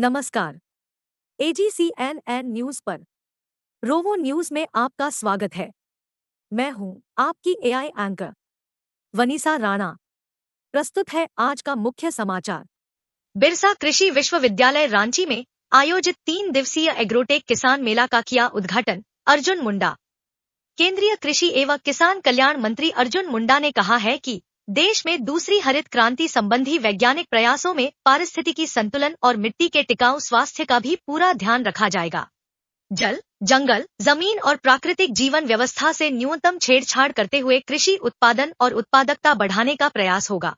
नमस्कार। AGCNN news पर रोवो news में आपका स्वागत है। मैं हूं आपकी AI एंकर वनीसा राणा। प्रस्तुत है आज का मुख्य समाचार। बिरसा कृषि विश्वविद्यालय रांची में आयोजित 3 दिवसीय एग्रोटेक किसान मेला का किया उद्घाटन अर्जुन मुंडा। केंद्रीय कृषि एवं किसान कल्याण मंत्री अर्जुन मुंडा ने कहा है कि देश में दूसरी हरित क्रांति संबंधी वैज्ञानिक प्रयासों में पारिस्थितिकी संतुलन और मिट्टी के टिकाऊ स्वास्थ्य का भी पूरा ध्यान रखा जाएगा। जल, जंगल, जमीन और प्राकृतिक जीवन व्यवस्था से न्यूनतम छेड़छाड़ करते हुए कृषि उत्पादन और उत्पादकता बढ़ाने का प्रयास होगा।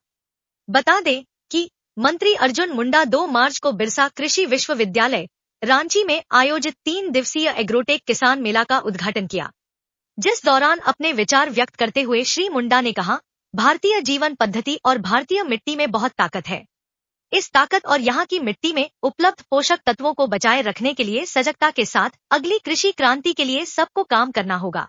बता दें कि मंत्री अर्जुन मुंडा 2 मार्च को बिरसा कृषि विश्वविद्यालय रांची में आयोजित 3 दिवसीय एग्रोटेक किसान मेला का उद्घाटन किया, जिस दौरान अपने विचार व्यक्त करते हुए श्री मुंडा ने कहा, भारतीय जीवन पद्धति और भारतीय मिट्टी में बहुत ताकत है। इस ताकत और यहाँ की मिट्टी में उपलब्ध पोषक तत्वों को बचाए रखने के लिए सजगता के साथ अगली कृषि क्रांति के लिए सबको काम करना होगा।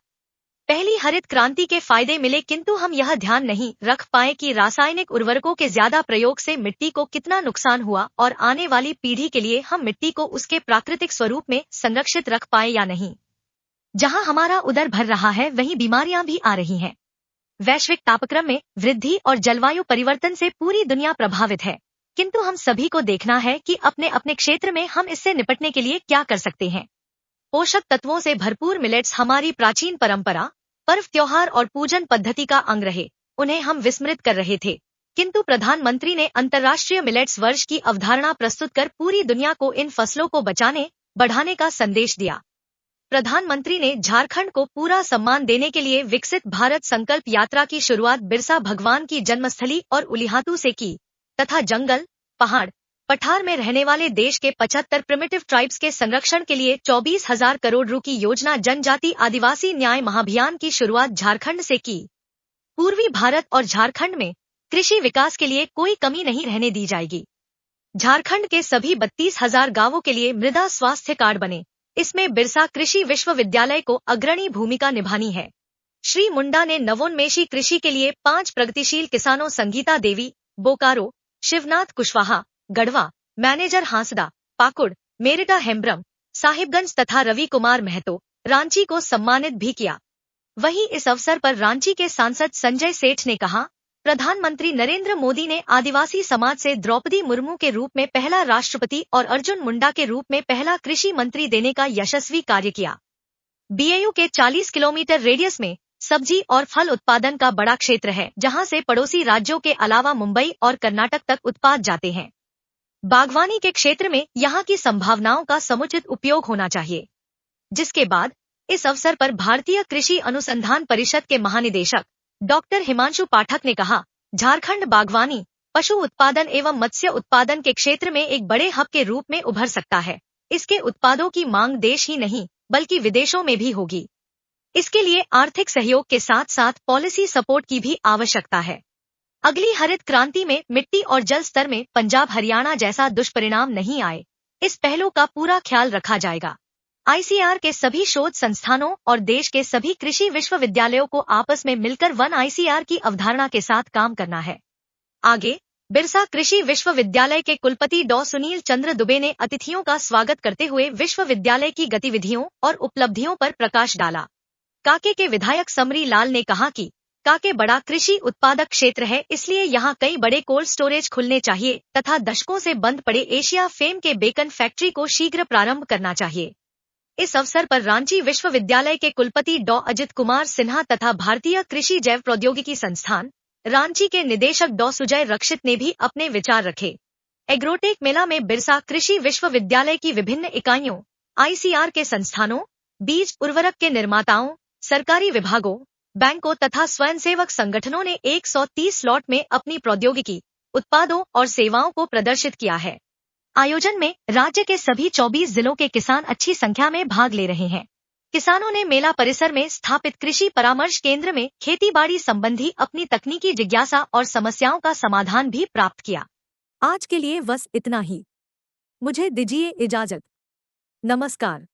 पहली हरित क्रांति के फायदे मिले, किंतु हम यह ध्यान नहीं रख पाए कि रासायनिक उर्वरकों के ज्यादा प्रयोग से मिट्टी को कितना नुकसान हुआ और आने वाली पीढ़ी के लिए हम मिट्टी को उसके प्राकृतिक स्वरूप में संरक्षित रख पाए या नहीं। जहाँ हमारा उदर भर रहा है, वहीं बीमारियां भी आ रही हैं। वैश्विक तापक्रम में वृद्धि और जलवायु परिवर्तन से पूरी दुनिया प्रभावित है, किंतु हम सभी को देखना है कि अपने अपने क्षेत्र में हम इससे निपटने के लिए क्या कर सकते हैं। पोषक तत्वों से भरपूर मिलेट्स हमारी प्राचीन परंपरा, पर्व, त्योहार और पूजन पद्धति का अंग रहे, उन्हें हम विस्मृत कर रहे थे। किंतु प्रधानमंत्री ने अंतर्राष्ट्रीय मिलेट्स वर्ष की अवधारणा प्रस्तुत कर पूरी दुनिया को इन फसलों को बचाने, बढ़ाने का संदेश दिया। प्रधानमंत्री ने झारखंड को पूरा सम्मान देने के लिए विकसित भारत संकल्प यात्रा की शुरुआत बिरसा भगवान की जन्मस्थली और उलिहातू से की तथा जंगल, पहाड़, पठार में रहने वाले देश के 75 प्रिमिटिव ट्राइब्स के संरक्षण के लिए 24,000 करोड़ रु की योजना जनजाति आदिवासी न्याय महाभियान की शुरुआत झारखंड से की। पूर्वी भारत और झारखंड में कृषि विकास के लिए कोई कमी नहीं रहने दी जाएगी। झारखंड के सभी 32,000 गांवों के लिए मृदा स्वास्थ्य कार्ड बने, इसमें बिरसा कृषि विश्वविद्यालय को अग्रणी भूमिका निभानी है। श्री मुंडा ने नवोन्मेषी कृषि के लिए 5 प्रगतिशील किसानों संगीता देवी, बोकारो, शिवनाथ कुशवाहा, गढ़वा, मैनेजर हांसदा, पाकुड़, मेरिटा हेम्ब्रम, साहिबगंज तथा रवि कुमार महतो, रांची को सम्मानित भी किया। वहीं इस अवसर पर रांची के सांसद संजय सेठ ने कहा, प्रधानमंत्री नरेंद्र मोदी ने आदिवासी समाज से द्रौपदी मुर्मू के रूप में पहला राष्ट्रपति और अर्जुन मुंडा के रूप में पहला कृषि मंत्री देने का यशस्वी कार्य किया। BAU के 40 किलोमीटर रेडियस में सब्जी और फल उत्पादन का बड़ा क्षेत्र है, जहां से पड़ोसी राज्यों के अलावा मुंबई और कर्नाटक तक उत्पाद जाते हैं। बागवानी के क्षेत्र में यहाँ की संभावनाओं का समुचित उपयोग होना चाहिए। जिसके बाद इस अवसर पर भारतीय कृषि अनुसंधान परिषद के महानिदेशक डॉक्टर हिमांशु पाठक ने कहा, झारखंड बागवानी, पशु उत्पादन एवं मत्स्य उत्पादन के क्षेत्र में एक बड़े हब के रूप में उभर सकता है। इसके उत्पादों की मांग देश ही नहीं बल्कि विदेशों में भी होगी। इसके लिए आर्थिक सहयोग के साथ साथ पॉलिसी सपोर्ट की भी आवश्यकता है। अगली हरित क्रांति में मिट्टी और जल स्तर में पंजाब हरियाणा जैसा दुष्परिणाम नहीं आए, इस पहलू का पूरा ख्याल रखा जाएगा। ICAR के सभी शोध संस्थानों और देश के सभी कृषि विश्वविद्यालयों को आपस में मिलकर वन ICAR की अवधारणा के साथ काम करना है। आगे बिरसा कृषि विश्वविद्यालय के कुलपति डॉ सुनील चंद्र दुबे ने अतिथियों का स्वागत करते हुए विश्वविद्यालय की गतिविधियों और उपलब्धियों पर प्रकाश डाला। काके के विधायक समरी लाल ने कहा कि काके बड़ा कृषि उत्पादक क्षेत्र है, इसलिए यहाँ कई बड़े कोल्ड स्टोरेज खुलने चाहिए तथा दशकों से बंद पड़े एशिया फेम के बेकन फैक्ट्री को शीघ्र प्रारंभ करना चाहिए। इस अवसर पर रांची विश्वविद्यालय के कुलपति डॉ अजित कुमार सिन्हा तथा भारतीय कृषि जैव प्रौद्योगिकी संस्थान रांची के निदेशक डॉ सुजय रक्षित ने भी अपने विचार रखे। एग्रोटेक मेला में बिरसा कृषि विश्वविद्यालय की विभिन्न इकाइयों, ICAR के संस्थानों, बीज उर्वरक के निर्माताओं, सरकारी विभागों, बैंकों तथा स्वयंसेवक संगठनों ने 130 स्लॉट में अपनी प्रौद्योगिकी, उत्पादों और सेवाओं को प्रदर्शित किया है। आयोजन में राज्य के सभी 24 जिलों के किसान अच्छी संख्या में भाग ले रहे हैं। किसानों ने मेला परिसर में स्थापित कृषि परामर्श केंद्र में खेती-बाड़ी संबंधी अपनी तकनीकी जिज्ञासा और समस्याओं का समाधान भी प्राप्त किया। आज के लिए बस इतना ही। मुझे दीजिए इजाजत। नमस्कार।